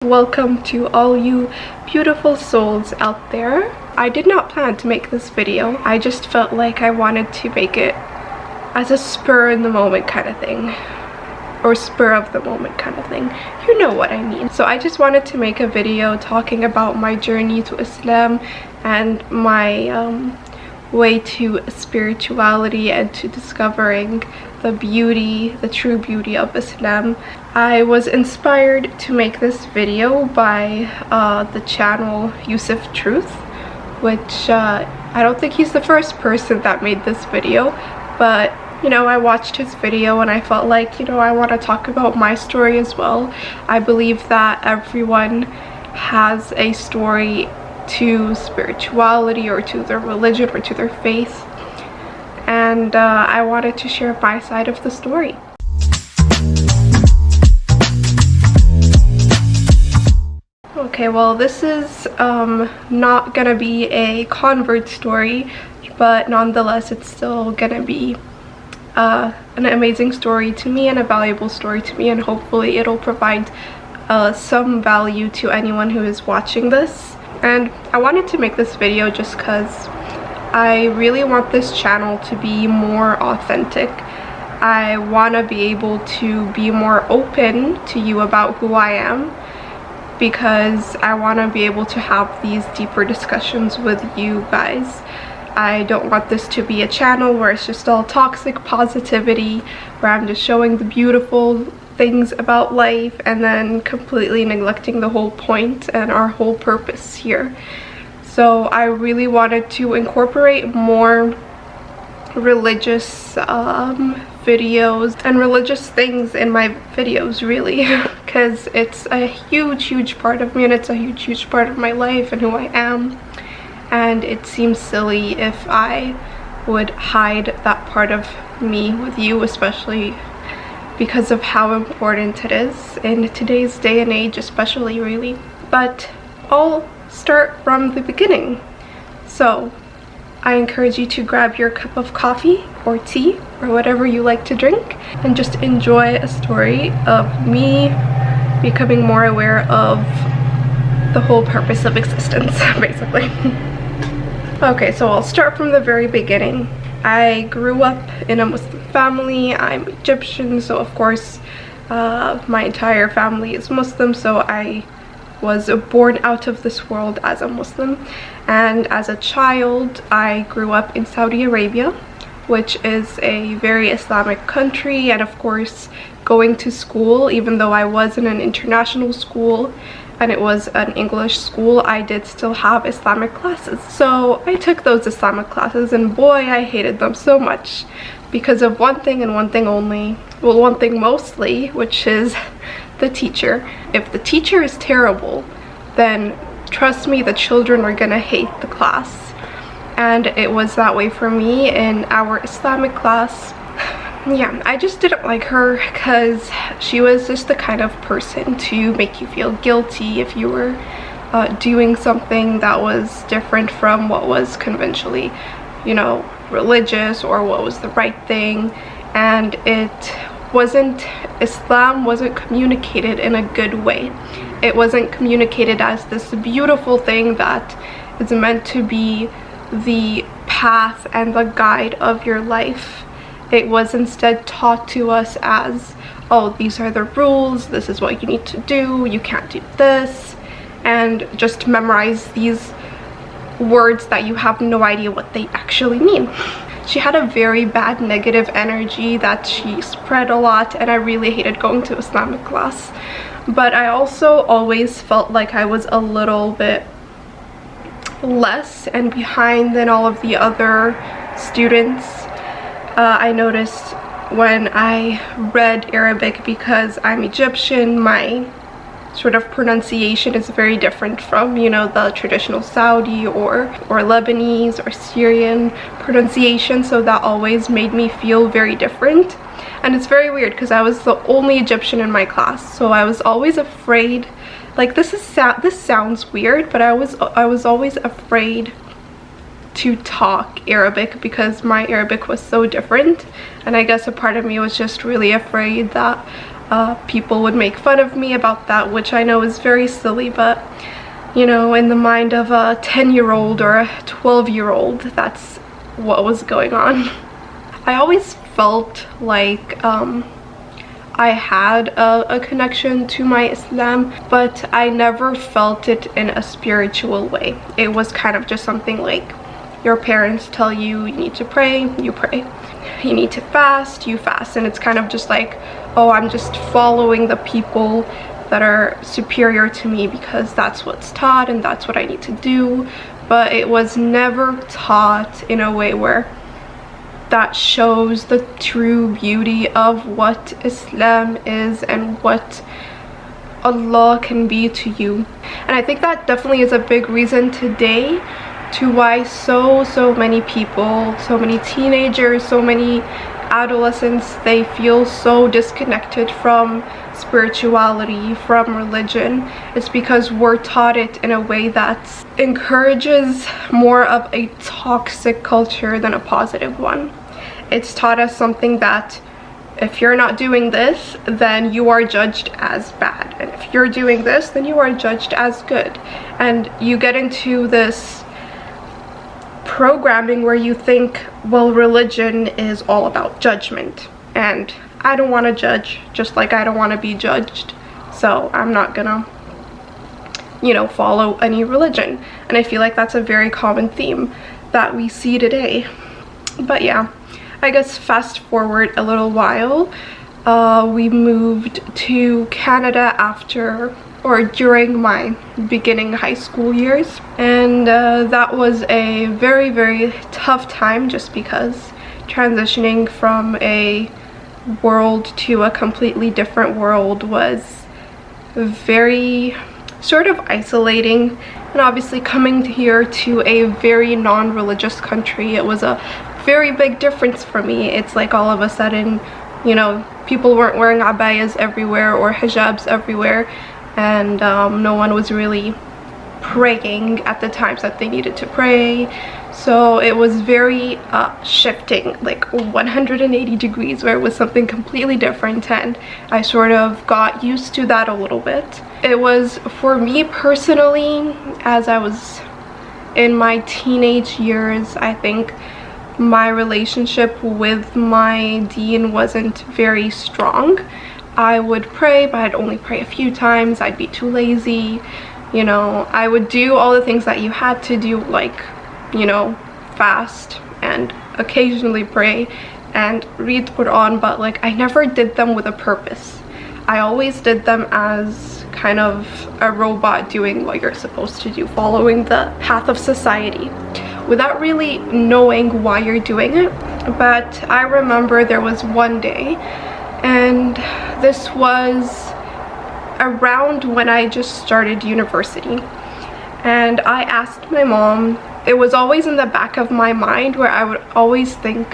Welcome to all you beautiful souls out there. I did not plan to make this video. I just felt like I wanted to make it as a spur in the moment kind of thing, or spur of the moment kind of thing. You know what I mean. So I just wanted to make a video talking about my journey to Islam and my way to spirituality and to discovering the beauty, the true beauty of Islam. I was inspired to make this video by the channel Truth, which I don't think he's the first person that made this video, but you know, I watched his video and I felt like, you know, I want to talk about my story as well. I believe that everyone has a story to spirituality or to their religion or to their faith, and I wanted to share my side of the story. Okay, well, this is not gonna be a convert story, but nonetheless it's still gonna be an amazing story to me and a valuable story to me, and hopefully it'll provide some value to anyone who is watching this. And I wanted to make this video just because I really want this channel to be more authentic. I want to be able to be more open to you about who I am, because I want to be able to have these deeper discussions with you guys. I don't want this to be a channel where it's just all toxic positivity, where I'm just showing the beautiful things about life and then completely neglecting the whole point and our whole purpose here. So I really wanted to incorporate more religious videos and religious things in my videos, really, because it's a huge part of me, and it's a huge part of my life and who I am, and it seems silly if I would hide that part of me with you, especially because of how important it is in today's day and age, especially, really. But I'll start from the beginning. So I encourage you to grab your cup of coffee or tea or whatever you like to drink and just enjoy a story of me becoming more aware of the whole purpose of existence, basically. Okay, so I'll start from the very beginning. I grew up in a Muslim family. I'm Egyptian, so of course my entire family is Muslim, so I was born out of this world as a Muslim. And as a child, I grew up in Saudi Arabia, which is a very Islamic country, and of course going to school, even though I was in an international school and it was an English school, I did still have Islamic classes. So I took those Islamic classes, and boy, I hated them so much because of one thing and one thing only. Well, one thing mostly, which is the teacher. If the teacher is terrible, then trust me, the children are gonna hate the class. And it was that way for me in our Islamic class. Yeah, I just didn't like her because she was just the kind of person to make you feel guilty if you were doing something that was different from what was conventionally, you know, religious or what was the right thing. And Islam wasn't communicated in a good way. It wasn't communicated as this beautiful thing that is meant to be the path and the guide of your life. It was instead taught to us as, oh, these are the rules, this is what you need to do, you can't do this, and just memorize these words that you have no idea what they actually mean. She had a very bad negative energy that she spread a lot, and I really hated going to Islamic class. But I also always felt like I was a little bit less and behind than all of the other students. I noticed when I read Arabic, because I'm Egyptian, my sort of pronunciation is very different from, you know, the traditional Saudi or Lebanese or Syrian pronunciation, so that always made me feel very different. And it's very weird because I was the only Egyptian in my class, so I was always afraid, like, this sounds weird, but I was always afraid to talk Arabic because my Arabic was so different, and I guess a part of me was just really afraid that people would make fun of me about that, which I know is very silly, but you know, in the mind of a 10-year-old or a 12-year-old, that's what was going on. I always felt like I had a connection to my Islam, but I never felt it in a spiritual way. It was kind of just something like your parents tell you, you need to pray, you pray. You need to fast, you fast. And it's kind of just like, oh, I'm just following the people that are superior to me because that's what's taught and that's what I need to do. But it was never taught in a way where that shows the true beauty of what Islam is and what Allah can be to you. And I think that definitely is a big reason today to why so many people, so many teenagers, so many adolescents, they feel so disconnected from spirituality, from religion. It's because we're taught it in a way that encourages more of a toxic culture than a positive one. It's taught us something that if you're not doing this, then you are judged as bad, and if you're doing this, then you are judged as good. And you get into this programming where you think, well, religion is all about judgment, and I don't want to judge, just like I don't want to be judged, so I'm not gonna, you know, follow any religion. And I feel like that's a very common theme that we see today. But yeah, I guess fast forward a little while, we moved to Canada after or during my beginning high school years, and that was a very tough time, just because transitioning from a world to a completely different world was very sort of isolating. And obviously coming here to a very non-religious country, it was a very big difference for me. It's like all of a sudden, you know, people weren't wearing abayas everywhere or hijabs everywhere, and no one was really praying at the times that they needed to pray. So it was very shifting, like 180 degrees, where it was something completely different, and I sort of got used to that a little bit. It was, for me personally, as I was in my teenage years, I think my relationship with my deen wasn't very strong. I would pray, but I'd only pray a few times. I'd be too lazy. You know, I would do all the things that you had to do, like, you know, fast and occasionally pray and read Quran, but like I never did them with a purpose. I always did them as kind of a robot doing what you're supposed to do, following the path of society, without really knowing why you're doing it. But I remember there was one day, and this was around when I just started university, and I asked my mom. It was always in the back of my mind where I would always think,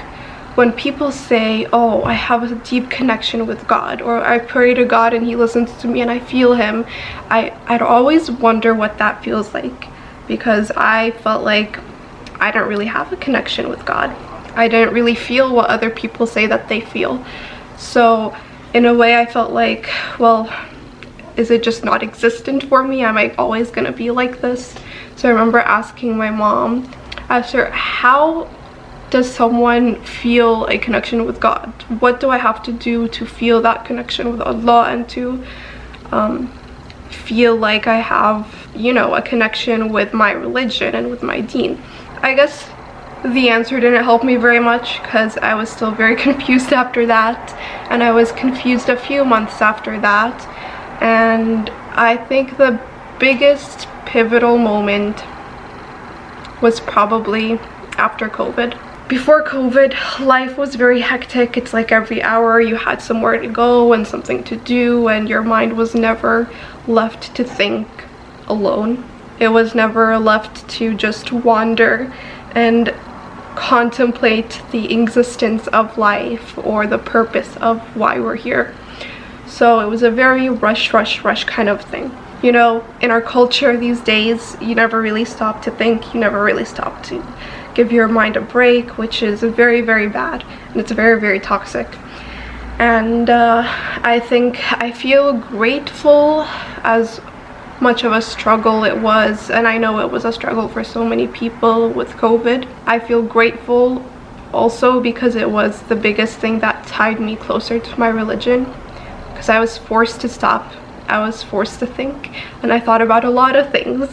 when people say, oh, I have a deep connection with God, or I pray to God and he listens to me and I feel him, I'd always wonder what that feels like, because I felt like I didn't really have a connection with God. I didn't really feel what other people say that they feel. So in a way I felt like, well, is it just not existent for me? Am I always gonna be like this? So I remember asking my mom, Esther, how does someone feel a connection with God? What do I have to do to feel that connection with Allah and to feel like I have, you know, a connection with my religion and with my deen? I guess the answer didn't help me very much, because I was still very confused after that, and I was confused a few months after that. And I think the biggest pivotal moment was probably after COVID. Before COVID, life was very hectic. It's like every hour you had somewhere to go and something to do, and your mind was never left to think alone. It was never left to just wander and contemplate the existence of life or the purpose of why we're here. So it was a very rush kind of thing. You know, in our culture these days, you never really stop to think, you never really stop to give your mind a break, which is very bad, and it's very toxic. And I feel grateful, as much of a struggle it was, and I know it was a struggle for so many people with COVID. I feel grateful also because it was the biggest thing that tied me closer to my religion, because I was forced to stop, I was forced to think, and I thought about a lot of things,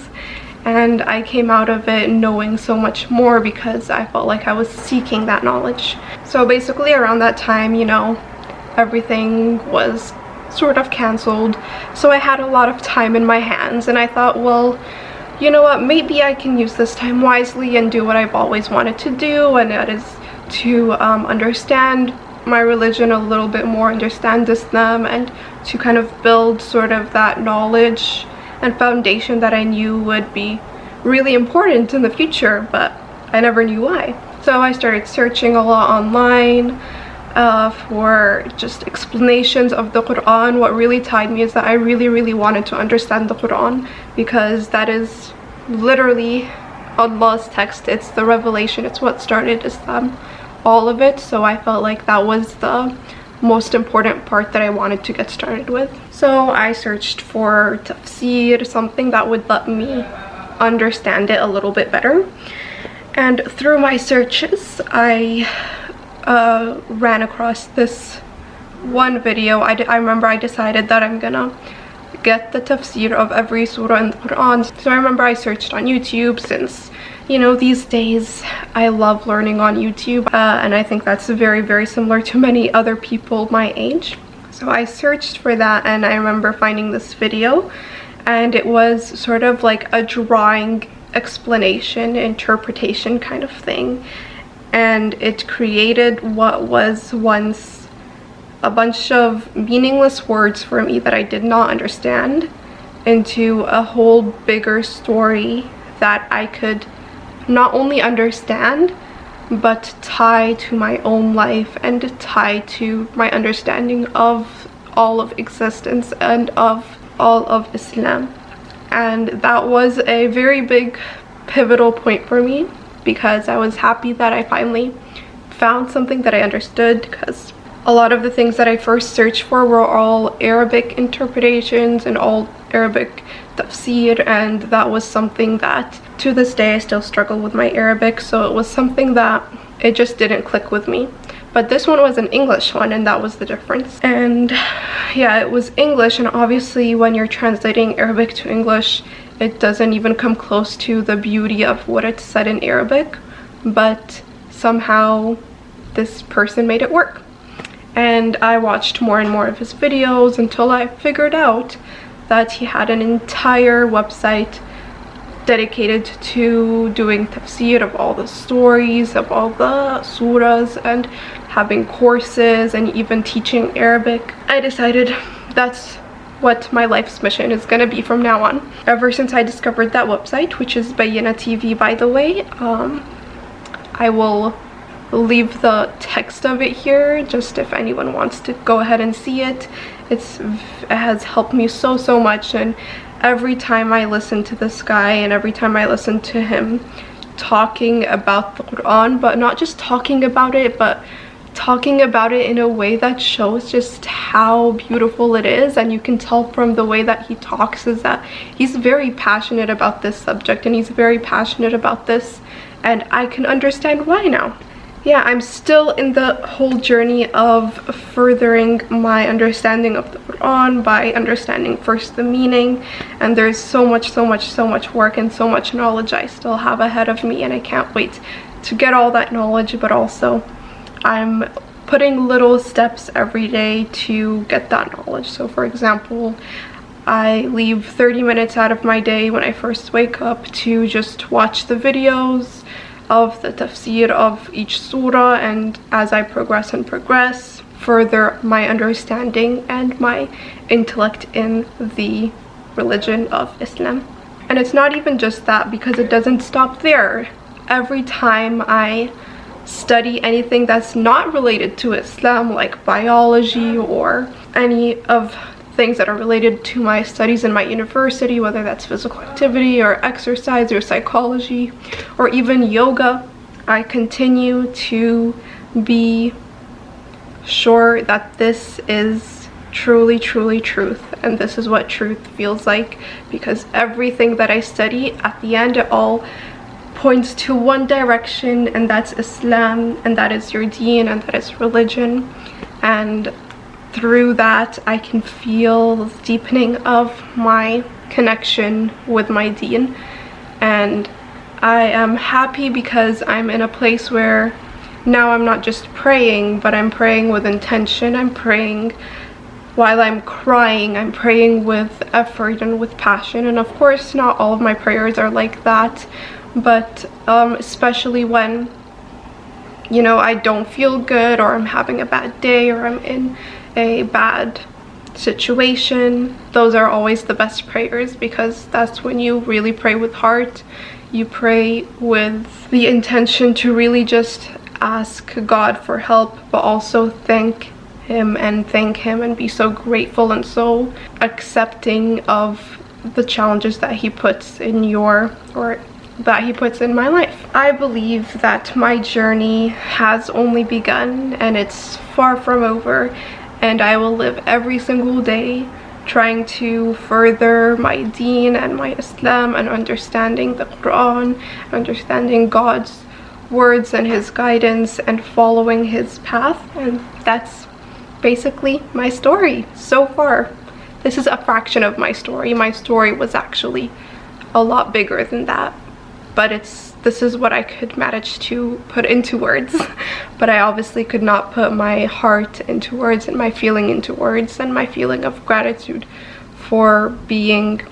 and I came out of it knowing so much more because I felt like I was seeking that knowledge. So basically around that time, you know, everything was sort of cancelled, so I had a lot of time in my hands, and I thought, well, you know what, maybe I can use this time wisely and do what I've always wanted to do, and that is to understand my religion a little bit more, understand Islam, and to kind of build sort of that knowledge and foundation that I knew would be really important in the future, but I never knew why. So I started searching a lot online for just explanations of the Quran. What really tied me is that I really wanted to understand the Quran, because that is literally Allah's text. It's the revelation, it's what started Islam, all of it. So I felt like that was the most important part that I wanted to get started with. So I searched for tafsir, something that would let me understand it a little bit better, and through my searches I ran across this one video. I remember I decided that I'm gonna get the tafsir of every surah in the Quran. So I remember I searched on YouTube, since, you know, these days I love learning on YouTube, and I think that's very similar to many other people my age. So I searched for that, and I remember finding this video, and it was sort of like a drawing explanation, interpretation kind of thing, and it created what was once a bunch of meaningless words for me that I did not understand into a whole bigger story that I could not only understand but tie to my own life and tie to my understanding of all of existence and of all of Islam. And that was a very big pivotal point for me, because I was happy that I finally found something that I understood, because a lot of the things that I first searched for were all Arabic interpretations and all Arabic tafsir, and that was something that to this day I still struggle with my Arabic, so it was something that it just didn't click with me. But this one was an English one, and that was the difference. And yeah, it was English, and obviously when you're translating Arabic to English, it doesn't even come close to the beauty of what it said in Arabic, but somehow this person made it work. And I watched more and more of his videos until I figured out that he had an entire website dedicated to doing tafsir of all the stories, of all the surahs, and having courses and even teaching Arabic. I decided that's what my life's mission is gonna be from now on. Ever since I discovered that website, which is Bayyina TV, by the way, I will leave the text of it here, just if anyone wants to go ahead and see it. It has helped me so much, and every time I listen to this guy and every time I listen to him talking about the Quran, but not just talking about it, but talking about it in a way that shows just how beautiful it is, and you can tell from the way that he talks is that he's very passionate about this subject, and he's very passionate about this, and I can understand why now. Yeah, I'm still in the whole journey of furthering my understanding of the Quran by understanding first the meaning, and there's so much work and so much knowledge I still have ahead of me, and I can't wait to get all that knowledge. But also I'm putting little steps every day to get that knowledge. So for example, I leave 30 minutes out of my day when I first wake up to just watch the videos of the tafsir of each surah, and as I progress, further my understanding and my intellect in the religion of Islam. And it's not even just that, because it doesn't stop there. Every time I study anything that's not related to Islam, like biology or any of things that are related to my studies in my university, whether that's physical activity or exercise or psychology or even yoga, I continue to be sure that this is truly truth, and this is what truth feels like, because everything that I study, at the end, it all points to one direction, and that's Islam, and that is your deen, and that is religion. And through that I can feel the deepening of my connection with my deen, and I am happy because I'm in a place where now I'm not just praying, but I'm praying with intention. I'm praying while I'm crying. I'm praying with effort and with passion. And of course, not all of my prayers are like that, but especially when, you know, I don't feel good, or I'm having a bad day, or I'm in a bad situation, those are always the best prayers, because that's when you really pray with heart. You pray with the intention to really just ask God for help, but also thank him and be so grateful and so accepting of the challenges that he puts in that he puts in my life. I believe that my journey has only begun, and it's far from over, and I will live every single day trying to further my deen and my Islam, and understanding the Quran, understanding God's words and his guidance, and following his path. And that's basically my story so far. This is a fraction of my story. My story was actually a lot bigger than that, but this is what I could manage to put into words. But I obviously could not put my heart into words, and my feeling into words, and my feeling of gratitude for being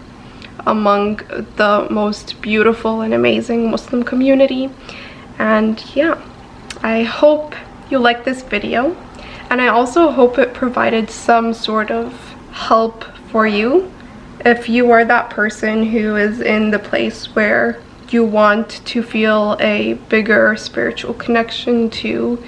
among the most beautiful and amazing Muslim community. And yeah, I hope you like this video, and I also hope it provided some sort of help for you if you are that person who is in the place where you want to feel a bigger spiritual connection to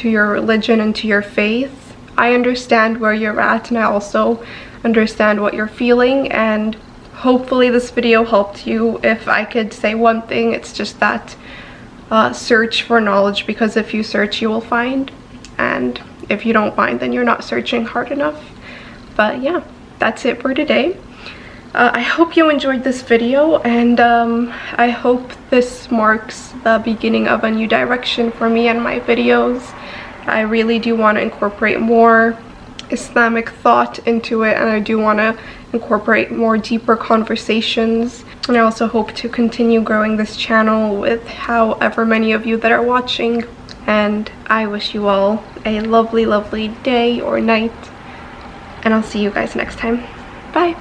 your religion and to your faith. I understand where you're at, and I also understand what you're feeling, and hopefully this video helped you. If I could say one thing, it's just that search for knowledge, because if you search, you will find, and if you don't find, then you're not searching hard enough. But yeah, that's it for today. I hope you enjoyed this video, and I hope this marks the beginning of a new direction for me and my videos. I really do want to incorporate more Islamic thought into it, and I do want to incorporate more deeper conversations. And I also hope to continue growing this channel with however many of you that are watching. And I wish you all a lovely day or night, and I'll see you guys next time. Bye.